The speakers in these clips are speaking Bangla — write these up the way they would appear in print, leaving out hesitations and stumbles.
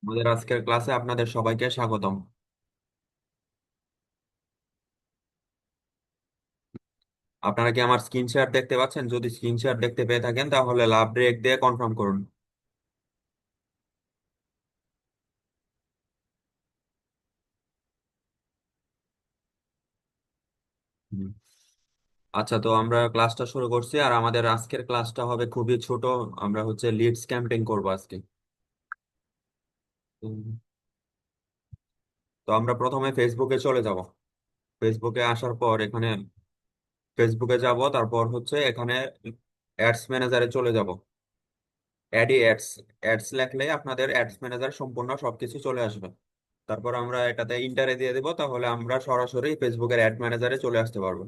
আমাদের আজকের ক্লাসে আপনাদের সবাইকে স্বাগতম। আপনারা কি আমার স্ক্রিন শেয়ার দেখতে পাচ্ছেন? যদি স্ক্রিন শেয়ার দেখতে পেয়ে থাকেন তাহলে লাভ ব্রেক দিয়ে কনফার্ম করুন। হুম। আচ্ছা, তো আমরা ক্লাসটা শুরু করছি আর আমাদের আজকের ক্লাসটা হবে খুবই ছোট। আমরা হচ্ছে লিডস ক্যাম্পেইন করবো আজকে। হুম। তো আমরা প্রথমে ফেসবুকে চলে যাব। ফেসবুকে আসার পর এখানে ফেসবুকে যাব, তারপর হচ্ছে এখানে অ্যাডস ম্যানেজারে চলে যাব। অ্যাডি অ্যাডস অ্যাডস লেখলে আপনাদের অ্যাডস ম্যানেজার সম্পূর্ণ সবকিছু চলে আসবে। তারপর আমরা এটাতে ইন্টারে দিয়ে দেবো, তাহলে আমরা সরাসরি ফেসবুকের অ্যাড ম্যানেজারে চলে আসতে পারবো।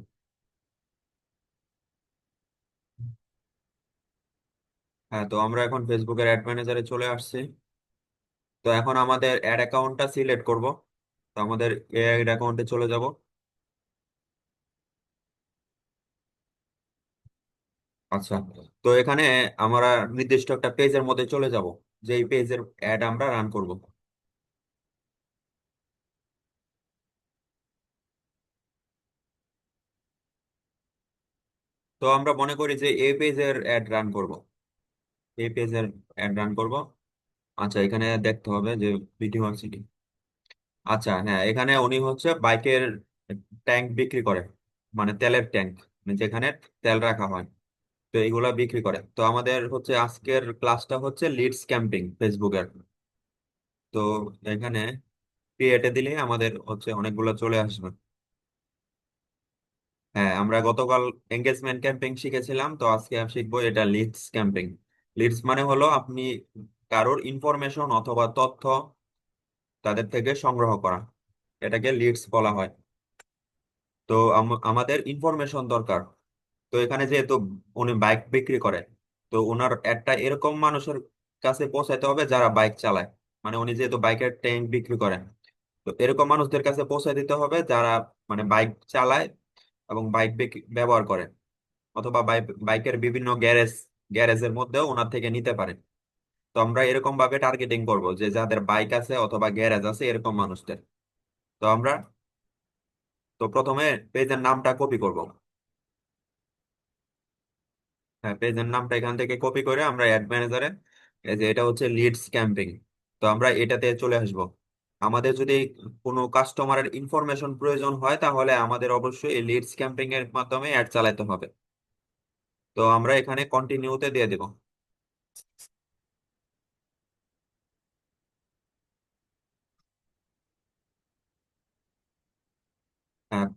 হ্যাঁ, তো আমরা এখন ফেসবুকের অ্যাড ম্যানেজারে চলে আসছি। তো এখন আমাদের অ্যাড অ্যাকাউন্টটা সিলেক্ট করব। তো আমাদের অ্যাড অ্যাকাউন্টে চলে যাব। আচ্ছা, তো এখানে আমরা নির্দিষ্ট একটা পেজের মধ্যে চলে যাব, যে এই পেজের অ্যাড আমরা রান করব। তো আমরা মনে করি যে এই পেজের অ্যাড রান করব। এই পেজের অ্যাড রান করব। আচ্ছা, এখানে দেখতে হবে যে ভিডিও আছে কি। আচ্ছা, হ্যাঁ, এখানে উনি হচ্ছে বাইকের ট্যাঙ্ক বিক্রি করে, মানে তেলের ট্যাঙ্ক, যেখানে তেল রাখা হয়। তো এইগুলা বিক্রি করে। তো আমাদের হচ্ছে আজকের ক্লাসটা হচ্ছে লিডস ক্যাম্পিং ফেসবুকের। তো এখানে ক্রিয়েটে দিলে আমাদের হচ্ছে অনেকগুলো চলে আসবে। হ্যাঁ, আমরা গতকাল এঙ্গেজমেন্ট ক্যাম্পিং শিখেছিলাম, তো আজকে আমি শিখবো এটা লিডস ক্যাম্পিং। লিডস মানে হলো আপনি কারোর ইনফরমেশন অথবা তথ্য তাদের থেকে সংগ্রহ করা, এটাকে লিডস বলা হয়। তো আমাদের ইনফরমেশন দরকার। তো এখানে যেহেতু উনি বাইক বিক্রি করে, তো ওনার একটা এরকম মানুষের কাছে পৌঁছাইতে হবে যারা বাইক চালায়। মানে উনি যেহেতু বাইকের ট্যাঙ্ক বিক্রি করেন, তো এরকম মানুষদের কাছে পৌঁছায় দিতে হবে যারা মানে বাইক চালায় এবং বাইক ব্যবহার করে, অথবা বাইকের বিভিন্ন গ্যারেজের মধ্যেও ওনার থেকে নিতে পারে। তো আমরা এরকম ভাবে টার্গেটিং করব যে যাদের বাইক আছে অথবা গ্যারেজ আছে এরকম মানুষদের। তো আমরা তো প্রথমে পেজের নামটা কপি করব। হ্যাঁ, পেজের নামটা এখান থেকে কপি করে আমরা অ্যাড ম্যানেজারে, এই যে এটা হচ্ছে লিডস ক্যাম্পিং, তো আমরা এটাতে চলে আসব। আমাদের যদি কোনো কাস্টমারের ইনফরমেশন প্রয়োজন হয় তাহলে আমাদের অবশ্যই এই লিডস ক্যাম্পিং এর মাধ্যমে অ্যাড চালাতে হবে। তো আমরা এখানে কন্টিনিউতে দিয়ে দেব। হ্যাঁ,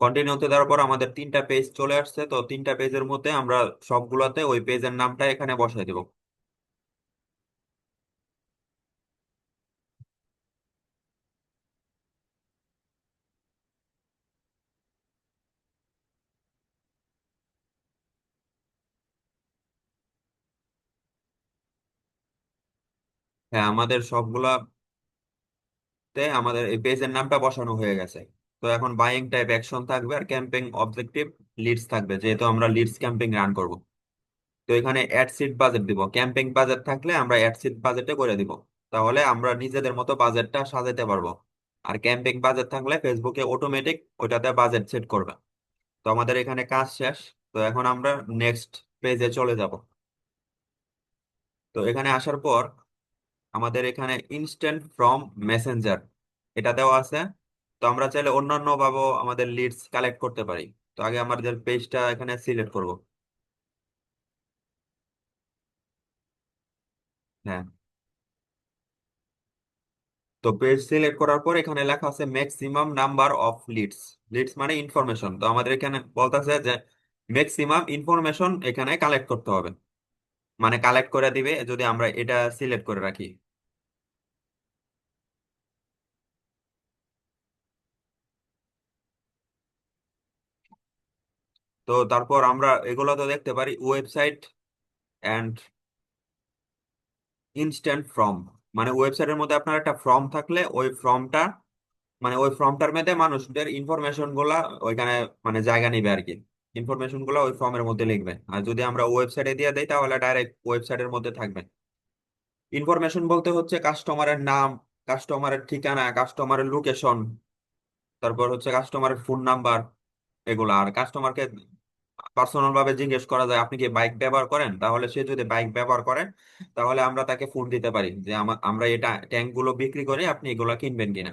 কন্টিনিউতে দেওয়ার পর আমাদের তিনটা পেজ চলে আসছে। তো তিনটা পেজের মধ্যে আমরা সবগুলোতে ওই পেজের নামটা এখানে বসাই দেব। হ্যাঁ, আমাদের সবগুলাতে আমাদের এই পেজের নামটা বসানো হয়ে গেছে। তো এখন বাইং টাইপ অ্যাকশন থাকবে আর ক্যাম্পেইন অবজেক্টিভ লিডস থাকবে, যেহেতু আমরা লিডস ক্যাম্পেইন রান করব। তো এখানে অ্যাড সিট বাজেট দিব, ক্যাম্পেইন বাজেট থাকলে আমরা অ্যাড সিট বাজেটে করে দিব। তাহলে আমরা নিজেদের মতো বাজেটটা সাজাতে পারবো। আর ক্যাম্পেইন বাজেট থাকলে ফেসবুকে অটোমেটিক ওইটাতে বাজেট সেট করবে। তো আমাদের এখানে কাজ শেষ। তো এখন আমরা নেক্সট পেজে চলে যাব। তো এখানে আসার পর আমাদের এখানে ইনস্ট্যান্ট ফ্রম মেসেঞ্জার এটা দেওয়া আছে। তো আমরা চাইলে অন্যান্য ভাবেও আমাদের লিডস কালেক্ট করতে পারি। তো আগে আমাদের পেজটা এখানে সিলেক্ট করব। হ্যাঁ, তো পেজ সিলেক্ট করার পর এখানে লেখা আছে maximum number of leads. Leads মানে ইনফরমেশন, তো আমাদের এখানে বলতেছে যে ম্যাক্সিমাম ইনফরমেশন এখানে কালেক্ট করতে হবে। মানে কালেক্ট করে দিবে যদি আমরা এটা সিলেক্ট করে রাখি। তো তারপর আমরা এগুলো তো দেখতে পারি ওয়েবসাইট অ্যান্ড ইনস্ট্যান্ট ফর্ম। মানে ওয়েবসাইটের মধ্যে আপনার একটা ফর্ম থাকলে ওই ফর্মটা, মানে ওই ফর্মটার মধ্যে মানুষদের ইনফরমেশন গুলা ওইখানে মানে জায়গা নিবে আর কি। ইনফরমেশন গুলা ওই ফর্মের মধ্যে লিখবে, আর যদি আমরা ওয়েবসাইটে দিয়ে দিই তাহলে ডাইরেক্ট ওয়েবসাইটের মধ্যে থাকবে। ইনফরমেশন বলতে হচ্ছে কাস্টমারের নাম, কাস্টমারের ঠিকানা, কাস্টমারের লোকেশন, তারপর হচ্ছে কাস্টমারের ফোন নাম্বার, এগুলা। আর কাস্টমারকে পার্সোনাল ভাবে জিজ্ঞেস করা যায় আপনি কি বাইক ব্যবহার করেন, তাহলে সে যদি বাইক ব্যবহার করে তাহলে আমরা তাকে ফোন দিতে পারি যে আমরা এটা ট্যাঙ্ক গুলো বিক্রি করি, আপনি এগুলা কিনবেন কিনা।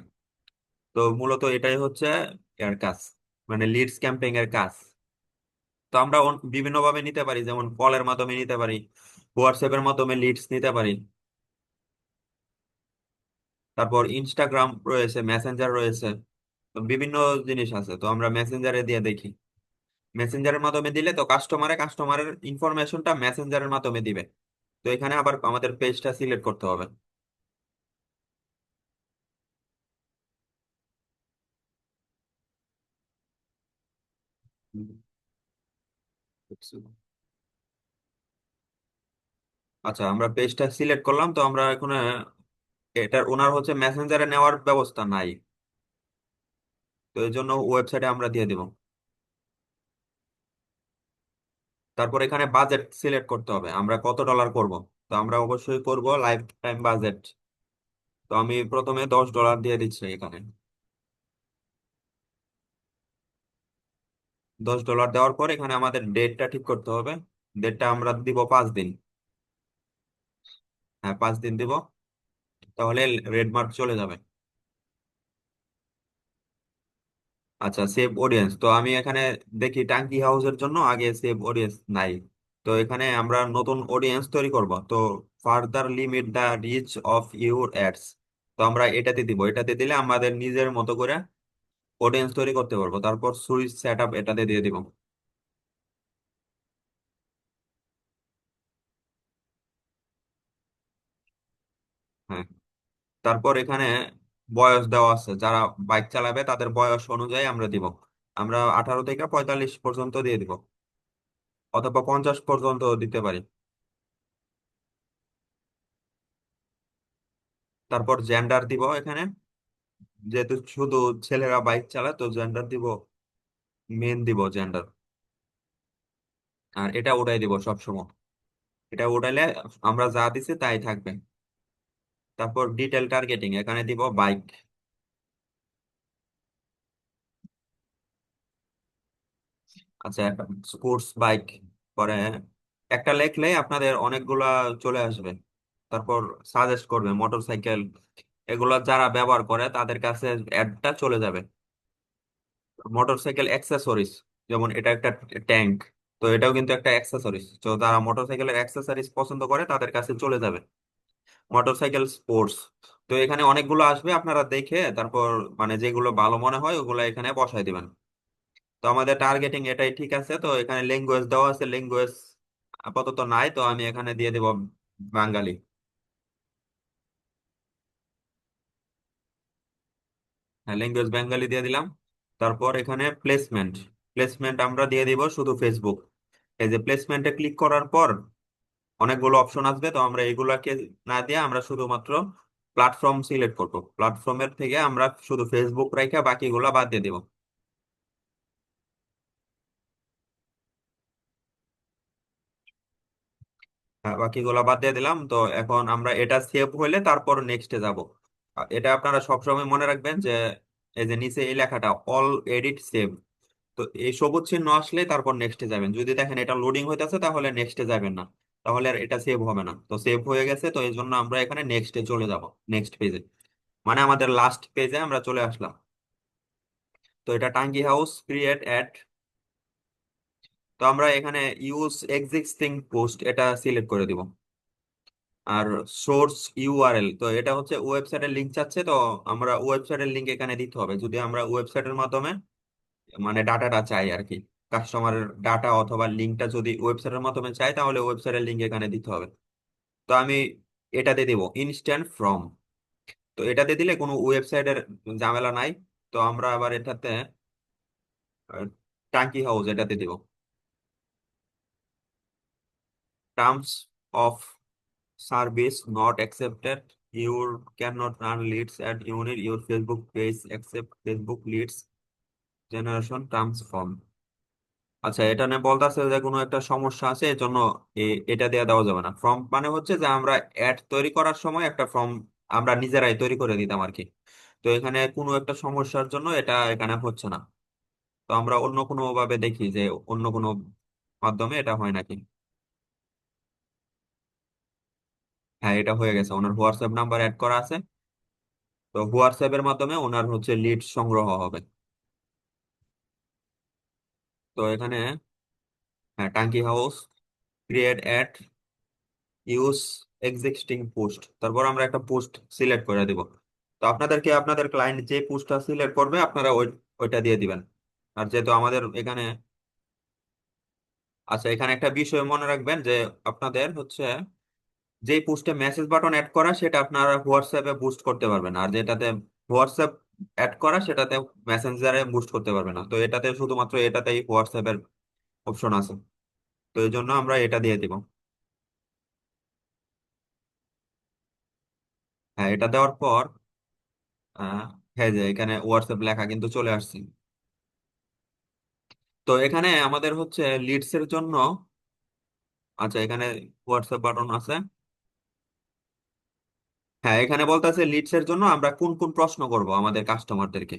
তো মূলত এটাই হচ্ছে এর কাজ, মানে লিডস ক্যাম্পেইন এর কাজ। তো আমরা বিভিন্ন ভাবে নিতে পারি, যেমন কলের মাধ্যমে নিতে পারি, হোয়াটসঅ্যাপের মাধ্যমে লিডস নিতে পারি, তারপর ইনস্টাগ্রাম রয়েছে, মেসেঞ্জার রয়েছে। তো বিভিন্ন জিনিস আছে, তো আমরা মেসেঞ্জারে দিয়ে দেখি। মেসেঞ্জারের মাধ্যমে দিলে তো কাস্টমারের ইনফরমেশনটা মেসেঞ্জারের মাধ্যমে দিবে। তো এখানে আবার আমাদের পেজটা সিলেক্ট করতে হবে। হুম, বুঝছি। আচ্ছা, আমরা পেজটা সিলেক্ট করলাম, তো আমরা এখন এটার ওনার হচ্ছে মেসেঞ্জারে নেওয়ার ব্যবস্থা নাই, তো এই জন্য ওয়েবসাইটে আমরা দিয়ে দিব। তারপর এখানে বাজেট সিলেক্ট করতে হবে, আমরা কত ডলার করব। তো আমরা অবশ্যই করব লাইফ টাইম বাজেট। তো আমি প্রথমে $10 দিয়ে দিচ্ছি এখানে। $10 দেওয়ার পর এখানে আমাদের ডেটটা ঠিক করতে হবে। ডেটটা আমরা দিব 5 দিন। হ্যাঁ, 5 দিন দিব, তাহলে রেড মার্ক চলে যাবে। আচ্ছা, সেভ অডিয়েন্স, তো আমি এখানে দেখি টাঙ্কি হাউসের জন্য আগে সেভ অডিয়েন্স নাই। তো এখানে আমরা নতুন অডিয়েন্স তৈরি করব, তো further limit the reach of your ads. তো আমরা এটাতে দিব, এটাতে দিলে আমাদের নিজের মতো করে অডিয়েন্স তৈরি করতে পারবো। তারপর সুইচ সেট আপ এটাতে দিয়ে দিব। হ্যাঁ, তারপর এখানে বয়স দেওয়া আছে, যারা বাইক চালাবে তাদের বয়স অনুযায়ী আমরা দিব। আমরা 18 থেকে 45 পর্যন্ত দিয়ে দিব, অথবা 50 পর্যন্ত দিতে পারি। তারপর জেন্ডার দিব এখানে, যেহেতু শুধু ছেলেরা বাইক চালায় তো জেন্ডার দিব, মেন দিব জেন্ডার। আর এটা উঠাই দিব সবসময়, এটা উঠাইলে আমরা যা দিছি তাই থাকবে। তারপর ডিটেল টার্গেটিং এখানে দিব বাইক। আচ্ছা, স্পোর্টস বাইক, পরে একটা লেখলে আপনাদের অনেকগুলা চলে আসবে। তারপর সাজেস্ট করবে মোটরসাইকেল, এগুলা যারা ব্যবহার করে তাদের কাছে অ্যাডটা চলে যাবে। মোটরসাইকেল অ্যাক্সেসরিজ, যেমন এটা একটা ট্যাঙ্ক, তো এটাও কিন্তু একটা অ্যাক্সেসরিজ, তো যারা মোটরসাইকেলের অ্যাক্সেসরিজ পছন্দ করে তাদের কাছে চলে যাবে। মোটরসাইকেল স্পোর্টস, তো এখানে অনেকগুলো আসবে, আপনারা দেখে তারপর মানে যেগুলো ভালো মনে হয় ওগুলো এখানে বসাই দিবেন। তো আমাদের টার্গেটিং এটাই ঠিক আছে। তো এখানে ল্যাঙ্গুয়েজ দেওয়া আছে, ল্যাঙ্গুয়েজ আপাতত নাই, তো আমি এখানে দিয়ে দেব বাঙালি। হ্যাঁ, ল্যাঙ্গুয়েজ বেঙ্গলি দিয়ে দিলাম। তারপর এখানে প্লেসমেন্ট, প্লেসমেন্ট আমরা দিয়ে দিব শুধু ফেসবুক। এই যে প্লেসমেন্টে ক্লিক করার পর অনেকগুলো অপশন আসবে, তো আমরা এগুলাকে না দিয়ে আমরা শুধুমাত্র প্ল্যাটফর্ম সিলেক্ট করব, প্ল্যাটফর্মের থেকে আমরা শুধু ফেসবুক রেখে বাকিগুলা বাদ দিয়ে দিব। হ্যাঁ, বাকিগুলা বাদ দিয়ে দিলাম। তো এখন আমরা এটা সেভ হইলে তারপর নেক্সটে যাব। এটা আপনারা সবসময় মনে রাখবেন যে এই যে নিচে এই লেখাটা অল এডিট সেভ, তো এই সবুজ চিহ্ন আসলে তারপর নেক্সটে যাবেন। যদি দেখেন এটা লোডিং হইতেছে তাহলে নেক্সটে যাবেন না, তাহলে আর এটা সেভ হবে না। তো সেভ হয়ে গেছে, তো এই জন্য আমরা এখানে নেক্সটে চলে যাব, নেক্সট পেজে, মানে আমাদের লাস্ট পেজে আমরা চলে আসলাম। তো এটা টাঙ্গি হাউস ক্রিয়েট অ্যাড, তো আমরা এখানে ইউজ এক্সিস্টিং পোস্ট এটা সিলেক্ট করে দিব। আর সোর্স ইউআরএল, তো এটা হচ্ছে ওয়েবসাইটের লিংক চাচ্ছে, তো আমরা ওয়েবসাইটের লিংক এখানে দিতে হবে যদি আমরা ওয়েবসাইটের মাধ্যমে মানে ডাটাটা চাই আর কি। কাস্টমারের ডাটা অথবা লিঙ্কটা যদি ওয়েবসাইটের মাধ্যমে চাই তাহলে ওয়েবসাইটের লিঙ্ক এখানে দিতে হবে। তো আমি এটাতে দিব ইনস্ট্যান্ট ফ্রম, তো এটাতে দিলে কোনো ওয়েবসাইটের ঝামেলা নাই। তো আমরা আবার এটাতে টাঙ্কি হাউস এটাতে দিব terms of service not accepted, your can not run leads at unit your Facebook page accept Facebook leads generation terms form. আচ্ছা, এটা নিয়ে বলতেছে যে কোনো একটা সমস্যা আছে, এর জন্য এটা দিয়ে দেওয়া যাবে না। ফর্ম মানে হচ্ছে যে আমরা অ্যাড তৈরি করার সময় একটা ফর্ম আমরা নিজেরাই তৈরি করে দিতাম আর কি। তো এখানে কোনো একটা সমস্যার জন্য এটা এখানে হচ্ছে না। তো আমরা অন্য কোনো ভাবে দেখি যে অন্য কোনো মাধ্যমে এটা হয় নাকি। হ্যাঁ, এটা হয়ে গেছে, ওনার হোয়াটসঅ্যাপ নাম্বার অ্যাড করা আছে। তো হোয়াটসঅ্যাপ এর মাধ্যমে ওনার হচ্ছে লিড সংগ্রহ হবে। তো এখানে হ্যাঁ, টাঙ্কি হাউস, create ad, use existing post, তারপর আমরা একটা পোস্ট সিলেক্ট করে দিব। তো আপনাদেরকে আপনাদের ক্লায়েন্ট যে পোস্টটা সিলেক্ট করবে আপনারা ওইটা দিয়ে দিবেন। আর যেহেতু আমাদের এখানে, আচ্ছা এখানে একটা বিষয় মনে রাখবেন যে আপনাদের হচ্ছে যে পোস্টে মেসেজ বাটন অ্যাড করা সেটা আপনারা হোয়াটসঅ্যাপে বুস্ট করতে পারবেন, আর যেটাতে হোয়াটসঅ্যাপ অ্যাড করা সেটাতে মেসেঞ্জারে বুস্ট করতে পারবে না। তো এটাতে শুধুমাত্র এটাতেই হোয়াটসঅ্যাপের অপশন আছে। তো এই জন্য আমরা এটা দিয়ে দিব। হ্যাঁ, এটা দেওয়ার পর আহ, হ্যাঁ, যে এখানে হোয়াটসঅ্যাপ লেখা কিন্তু চলে আসছে। তো এখানে আমাদের হচ্ছে লিডস এর জন্য, আচ্ছা এখানে হোয়াটসঅ্যাপ বাটন আছে। হ্যাঁ, এখানে বলতেছে লিডস এর জন্য আমরা কোন কোন প্রশ্ন করব আমাদের কাস্টমারদেরকে।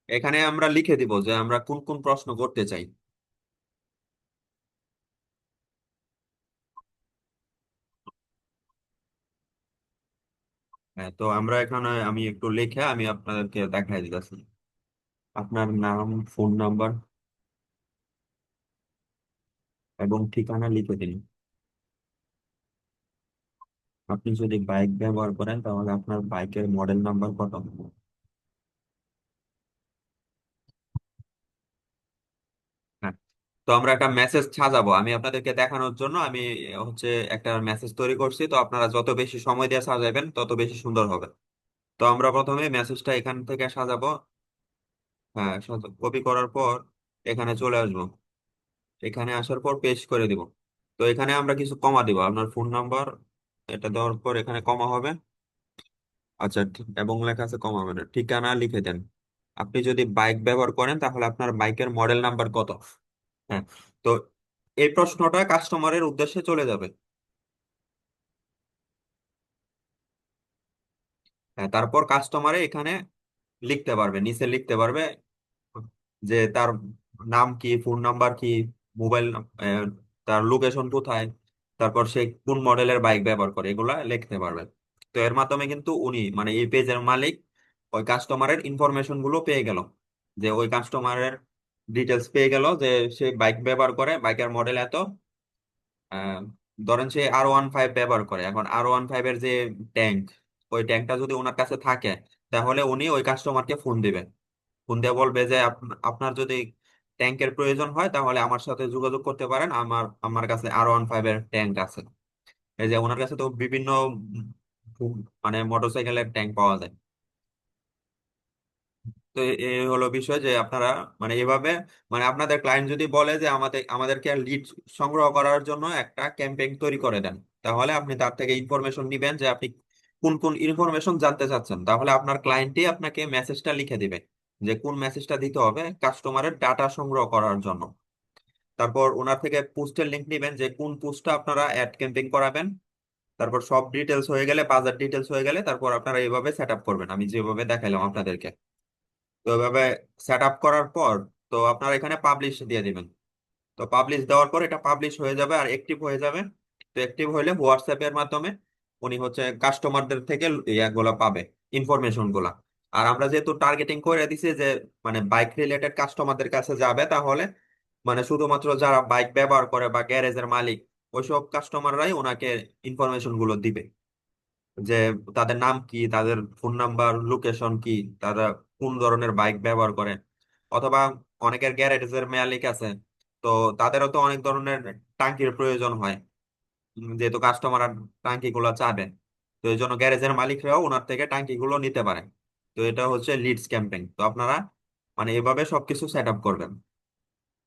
এখানে আমরা লিখে দিব যে আমরা কোন কোন প্রশ্ন করতে চাই। হ্যাঁ, তো আমরা এখানে আমি একটু লিখে আমি আপনাদেরকে দেখাই দিতেছি। আপনার নাম, ফোন নাম্বার এবং ঠিকানা লিখে দিন। আপনি যদি বাইক ব্যবহার করেন তাহলে আপনার বাইকের মডেল নাম্বার কত। হ্যাঁ, তো আমরা একটা মেসেজ সাজাবো আমি আপনাদেরকে দেখানোর জন্য। আমি হচ্ছে একটা মেসেজ তৈরি করছি, তো আপনারা যত বেশি সময় দিয়ে সাজাবেন তত বেশি সুন্দর হবে। তো আমরা প্রথমে মেসেজটা এখান থেকে সাজাবো। হ্যাঁ, কপি করার পর এখানে চলে আসবো। এখানে আসার পর পেস্ট করে দিব। তো এখানে আমরা কিছু কমা দিব, আপনার ফোন নাম্বার এটা দেওয়ার পর এখানে কমা হবে। আচ্ছা, এবং লেখা আছে কমা হবে না, ঠিকানা লিখে দেন। আপনি যদি বাইক ব্যবহার করেন তাহলে আপনার বাইকের মডেল নাম্বার কত। হ্যাঁ, তো এই প্রশ্নটা কাস্টমারের উদ্দেশ্যে চলে যাবে। হ্যাঁ, তারপর কাস্টমারে এখানে লিখতে পারবে, নিচে লিখতে পারবে যে তার নাম কি, ফোন নাম্বার কি, মোবাইল, তার লোকেশন কোথায়, তারপর সে কোন মডেলের বাইক ব্যবহার করে, এগুলা লিখতে পারবে। তো এর মাধ্যমে কিন্তু উনি মানে এই পেজের মালিক ওই কাস্টমারের ইনফরমেশন গুলো পেয়ে গেল, যে ওই কাস্টমারের ডিটেলস পেয়ে গেল যে সে বাইক ব্যবহার করে, বাইকের মডেল এত। আহ, ধরেন সে R15 ব্যবহার করে, এখন R15 এর যে ট্যাঙ্ক, ওই ট্যাঙ্কটা যদি ওনার কাছে থাকে তাহলে উনি ওই কাস্টমারকে ফোন দিবেন। ফোন দিয়ে বলবে যে আপনার যদি ট্যাঙ্কের প্রয়োজন হয় তাহলে আমার সাথে যোগাযোগ করতে পারেন, আমার আমার কাছে R15 এর ট্যাঙ্ক আছে। এই যে ওনার কাছে তো বিভিন্ন মানে মোটরসাইকেলের ট্যাঙ্ক পাওয়া যায়। তো এই হলো বিষয় যে আপনারা মানে এভাবে মানে আপনাদের ক্লায়েন্ট যদি বলে যে আমাদেরকে লিড সংগ্রহ করার জন্য একটা ক্যাম্পেইন তৈরি করে দেন, তাহলে আপনি তার থেকে ইনফরমেশন নিবেন যে আপনি কোন কোন ইনফরমেশন জানতে চাচ্ছেন। তাহলে আপনার ক্লায়েন্টই আপনাকে মেসেজটা লিখে দিবে যে কোন মেসেজটা দিতে হবে কাস্টমারের ডাটা সংগ্রহ করার জন্য। তারপর ওনার থেকে পোস্টের লিংক নিবেন যে কোন পোস্টটা আপনারা অ্যাড ক্যাম্পেইন করাবেন। তারপর সব ডিটেলস হয়ে গেলে, বাজার ডিটেলস হয়ে গেলে, তারপর আপনারা এইভাবে সেট আপ করবেন আমি যেভাবে দেখাইলাম আপনাদেরকে। তো এভাবে সেট আপ করার পর তো আপনারা এখানে পাবলিশ দিয়ে দিবেন। তো পাবলিশ দেওয়ার পর এটা পাবলিশ হয়ে যাবে আর অ্যাক্টিভ হয়ে যাবে। তো অ্যাক্টিভ হলে হোয়াটসঅ্যাপ এর মাধ্যমে উনি হচ্ছে কাস্টমারদের থেকে ইয়াগুলা পাবে, ইনফরমেশন গুলা। আর আমরা যেহেতু টার্গেটিং করে দিছি যে মানে বাইক রিলেটেড কাস্টমারদের কাছে যাবে, তাহলে মানে শুধুমাত্র যারা বাইক ব্যবহার করে বা গ্যারেজের মালিক ওইসব কাস্টমাররাই ওনাকে ইনফরমেশন গুলো দিবে, যে তাদের নাম কি, তাদের ফোন নাম্বার, লোকেশন কি, তারা কোন ধরনের বাইক ব্যবহার করে। অথবা অনেকের গ্যারেজের মালিক আছে, তো তাদেরও তো অনেক ধরনের টাঙ্কির প্রয়োজন হয়, যেহেতু কাস্টমার টাঙ্কি গুলো চাবে। তো এই জন্য গ্যারেজের মালিকরাও ওনার থেকে টাঙ্কি গুলো নিতে পারে। তো এটা হচ্ছে লিডস ক্যাম্পেইন। তো আপনারা মানে এভাবে সবকিছু সেট আপ করবেন।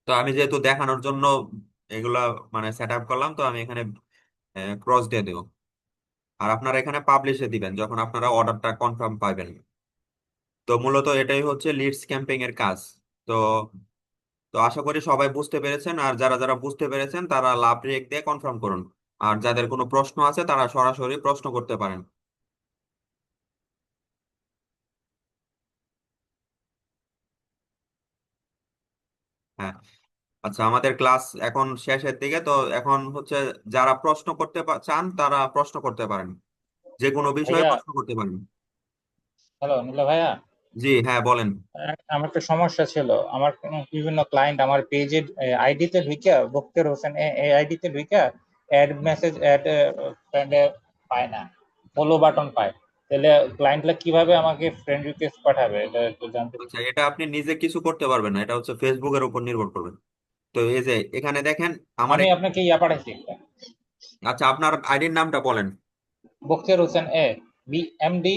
তো আমি যেহেতু দেখানোর জন্য এগুলা মানে সেট আপ করলাম, তো আমি এখানে ক্রস দিয়ে দেবো। আর আপনারা এখানে পাবলিশে দিবেন যখন আপনারা অর্ডারটা কনফার্ম পাবেন। তো মূলত এটাই হচ্ছে লিডস ক্যাম্পেইন এর কাজ। তো তো আশা করি সবাই বুঝতে পেরেছেন, আর যারা যারা বুঝতে পেরেছেন তারা লাভ রেখ দিয়ে কনফার্ম করুন। আর যাদের কোনো প্রশ্ন আছে তারা সরাসরি প্রশ্ন করতে পারেন। হ্যাঁ। আচ্ছা, আমাদের ক্লাস এখন শেষের দিকে, তো এখন হচ্ছে যারা প্রশ্ন করতে চান তারা প্রশ্ন করতে পারেন, যে কোনো বিষয়ে ভাইয়া, প্রশ্ন করতে পারেন। হ্যালো নীলা ভাইয়া। জি হ্যাঁ, বলেন। আমার একটা সমস্যা ছিল। আমার বিভিন্ন ক্লায়েন্ট আমার পেজে আইডিতে ঢুইকা, বক্তের হোসেন এই আইডিতে ঢুইকা অ্যাড মেসেজ, অ্যাড ফ্রেন্ডে পায় না, ফলো বাটন পায়। তাহলে ক্লায়েন্টরা কিভাবে আমাকে ফ্রেন্ড রিকোয়েস্ট পাঠাবে, এটা একটু জানতে আচ্ছা, চাচ্ছি। এটা আপনি নিজে কিছু করতে পারবেন না, এটা হচ্ছে ফেসবুকের উপর নির্ভর করবে। তো এই যে এখানে দেখেন আমার আমি আপনাকে ইয়া পাঠাইছি একটা, আচ্ছা, আপনার আইডির নামটা বলেন। Bakhtiar Hossain A, B M D,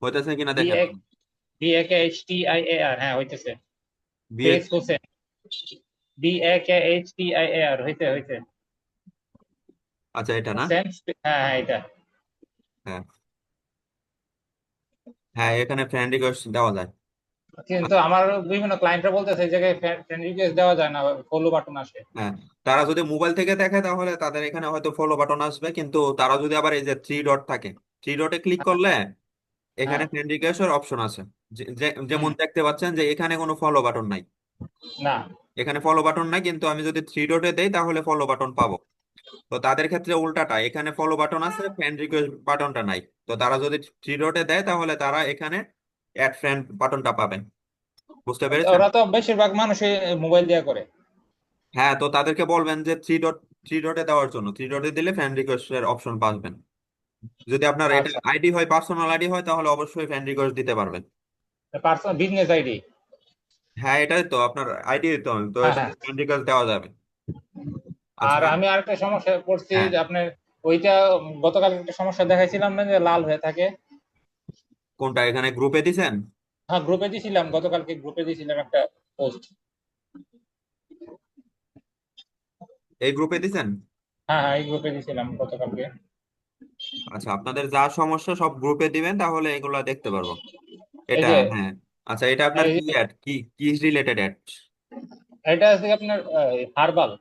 হইতেছে কিনা বি দেখেন। A, B A K H T I A R, হ্যাঁ হইতেছে। বিয়ে। ফেস Hossain, B A K H T I A R, হইতে হইতে। আচ্ছা, এটা না। সেন্স, হ্যাঁ হ্যাঁ এটা। হ্যাঁ, হ্যাঁ, এখানে ফ্রেন্ড রিকোয়েস্ট দেওয়া যায়। কিন্তু আচ্ছা। আমার বিভিন্ন ক্লায়েন্টরা বলতেছে এই জায়গায় ফ্রেন্ড রিকোয়েস্ট দেওয়া যায় না, ফলো বাটন আসে। হ্যাঁ, তারা যদি মোবাইল থেকে দেখে তাহলে তাদের এখানে হয়তো ফলো বাটন আসবে, কিন্তু তারা যদি আবার এই যে থ্রি ডট থাকে, থ্রি ডটে ক্লিক করলে এখানে হ্যাঁ। ফ্রেন্ড রিকোয়েস্টের অপশন আছে। যেমন হুম। দেখতে পাচ্ছেন যে এখানে কোনো ফলো বাটন নাই। না। এখানে ফলো বাটন নাই, কিন্তু আমি যদি থ্রি ডটে দেই তাহলে ফলো বাটন পাবো। তো তাদের ক্ষেত্রে উল্টাটা, এখানে ফলো বাটন আছে, ফ্রেন্ড রিকোয়েস্ট বাটনটা নাই। তো তারা যদি থ্রি ডটে দেয় তাহলে তারা এখানে অ্যাড ফ্রেন্ড বাটনটা পাবে। বুঝতে পেরেছেন? ওরা তো বেশিরভাগ মানুষই মোবাইল দিয়ে করে। হ্যাঁ, তো তাদেরকে বলবেন যে থ্রি ডটে দেওয়ার জন্য, থ্রি ডটে দিলে ফ্রেন্ড রিকোয়েস্টের অপশন পাবেন। যদি আপনার এটা আচ্ছা, আইডি হয়, পার্সোনাল আইডি হয়, তাহলে অবশ্যই ফ্রেন্ড রিকোয়েস্ট দিতে পারবেন। Personal business ID. হ্যাঁ, এটাই তো আপনার আইডি, তো তো হ্যাঁ হ্যাঁ। এটাতে ফ্রেন্ড রিকোয়েস্ট দেওয়া যাবে। আচ্ছা। আর আমি আরেকটা সমস্যায় পড়ছি হ্যাঁ, যে আপনার ওইটা, গতকাল একটা সমস্যা দেখাইছিলাম না, যে লাল হয়ে থাকে। কোনটা এখানে গ্রুপে দিছেন? হ্যাঁ গ্রুপে দিছিলাম, গতকালকে গ্রুপে দিছিলাম একটা পোস্ট। এই গ্রুপে দিছেন? হ্যাঁ হ্যাঁ, এই গ্রুপে দিছিলাম গতকালকে। আচ্ছা, আপনাদের যা সমস্যা সব গ্রুপে দিবেন, তাহলে এগুলা দেখতে পারবো। এই এটা, যে, হ্যাঁ। আচ্ছা, এটা আপনার এই কি যে অ্যাড, কি রিলেটেড অ্যাড? এটা আছে আপনার হার্বাল।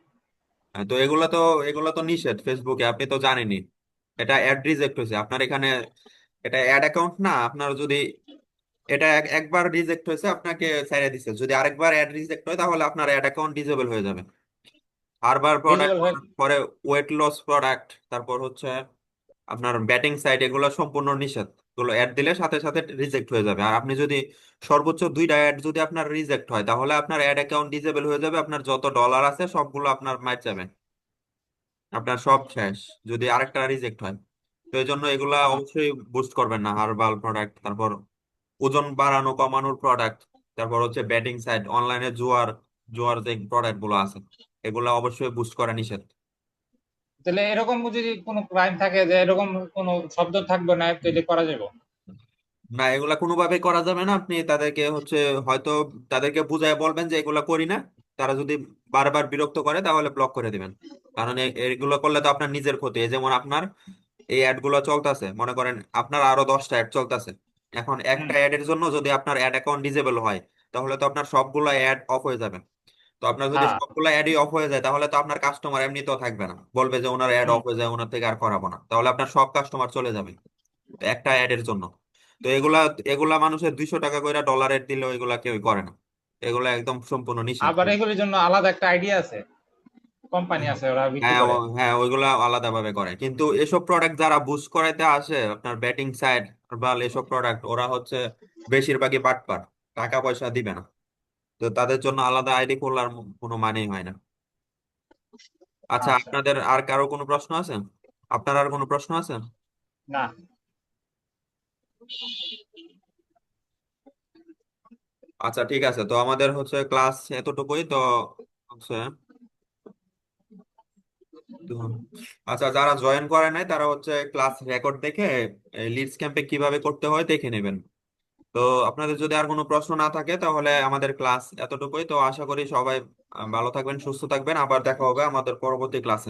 তো এগুলো তো নিষেধ ফেসবুকে, আপনি তো জানেনই। এটা অ্যাড রিজেক্ট হয়েছে আপনার এখানে। এটা অ্যাড অ্যাকাউন্ট না আপনার। যদি এটা একবার রিজেক্ট হয়েছে, আপনাকে ছেড়ে দিছে, যদি আরেকবার অ্যাড রিজেক্ট হয় তাহলে আপনার অ্যাড অ্যাকাউন্ট ডিসেবল হয়ে যাবে। হারবার প্রোডাক্ট, ডিজেবল হয়ে। পরে ওয়েট লস প্রোডাক্ট, তারপর হচ্ছে আপনার ব্যাটিং সাইট, এগুলো সম্পূর্ণ নিষেধ। এগুলো অ্যাড দিলে সাথে সাথে রিজেক্ট হয়ে যাবে। আর আপনি যদি সর্বোচ্চ দুইটা অ্যাড যদি আপনার রিজেক্ট হয়, তাহলে আপনার অ্যাড অ্যাকাউন্ট ডিসেবল হয়ে যাবে, আপনার যত ডলার আছে সবগুলো আপনার মার যাবে, আপনার সব শেষ, যদি আরেকটা রিজেক্ট হয়। তো এই জন্য এগুলা অবশ্যই বুস্ট করবেন না। হার্বাল প্রোডাক্ট, তারপর ওজন বাড়ানো কমানোর প্রোডাক্ট, তারপর হচ্ছে ব্যাটিং সাইট, অনলাইনে জুয়ার, জুয়ার যে প্রোডাক্ট গুলো আছে, এগুলা অবশ্যই বুস্ট করা নিষেধ। তাহলে এরকম যদি কোনো ক্রাইম থাকে যে এরকম কোনো শব্দ থাকবে না, তাহলে করা যাবে। না, এগুলা কোনোভাবে করা যাবে না। আপনি তাদেরকে হচ্ছে হয়তো তাদেরকে বুঝায় বলবেন যে এগুলা করি না। তারা যদি বারবার বিরক্ত করে তাহলে ব্লক করে দিবেন। কারণ এগুলো করলে তো আপনার নিজের ক্ষতি। এই যেমন আপনার এই অ্যাড গুলো চলতেছে, মনে করেন আপনার আরো 10টা অ্যাড চলতেছে। এখন হুম। একটা অ্যাড এর জন্য যদি আপনার অ্যাড অ্যাকাউন্ট ডিসেবল হয়, তাহলে তো আপনার সবগুলো অ্যাড অফ হয়ে যাবে। তো আপনার যদি হ্যাঁ। সবগুলো অ্যাডই অফ হয়ে যায়, তাহলে তো আপনার কাস্টমার এমনিতেও থাকবে না, বলবে যে ওনার অ্যাড হুম। অফ হয়ে যায়, ওনার থেকে আর করাবো না, তাহলে আপনার সব কাস্টমার চলে যাবে একটা অ্যাডের জন্য। তো এগুলা এগুলা মানুষের 200 টাকা করে ডলারের দিলেও এগুলা কেউ করে না। এগুলা একদম সম্পূর্ণ নিষেধ। আবার এগুলির জন্য আলাদা একটা আইডিয়া আছে, কোম্পানি আছে ওরা বিক্রি হ্যাঁ, করে। হ্যাঁ, ওইগুলা আলাদা ভাবে করে, কিন্তু এসব প্রোডাক্ট যারা বুস্ট করাইতে আসে, আপনার ব্যাটিং সাইট বা এসব প্রোডাক্ট, ওরা হচ্ছে বেশিরভাগই বাটপার, টাকা পয়সা দিবে না। তো তাদের জন্য আলাদা আইডি খোলার কোনো মানেই হয় না। আচ্ছা, আচ্ছা। আপনাদের আর কারো কোনো প্রশ্ন আছে? আপনার আর কোনো প্রশ্ন আছে? না। আচ্ছা, ঠিক আছে, তো আমাদের হচ্ছে ক্লাস এতটুকুই তো হচ্ছে। তো আচ্ছা, যারা জয়েন করে নাই তারা হচ্ছে ক্লাস রেকর্ড দেখে লিডস ক্যাম্পে কিভাবে করতে হয় দেখে নেবেন। তো আপনাদের যদি আর কোনো প্রশ্ন না থাকে তাহলে আমাদের ক্লাস এতটুকুই। তো আশা করি সবাই ভালো থাকবেন, সুস্থ থাকবেন। আবার দেখা হবে আমাদের পরবর্তী ক্লাসে।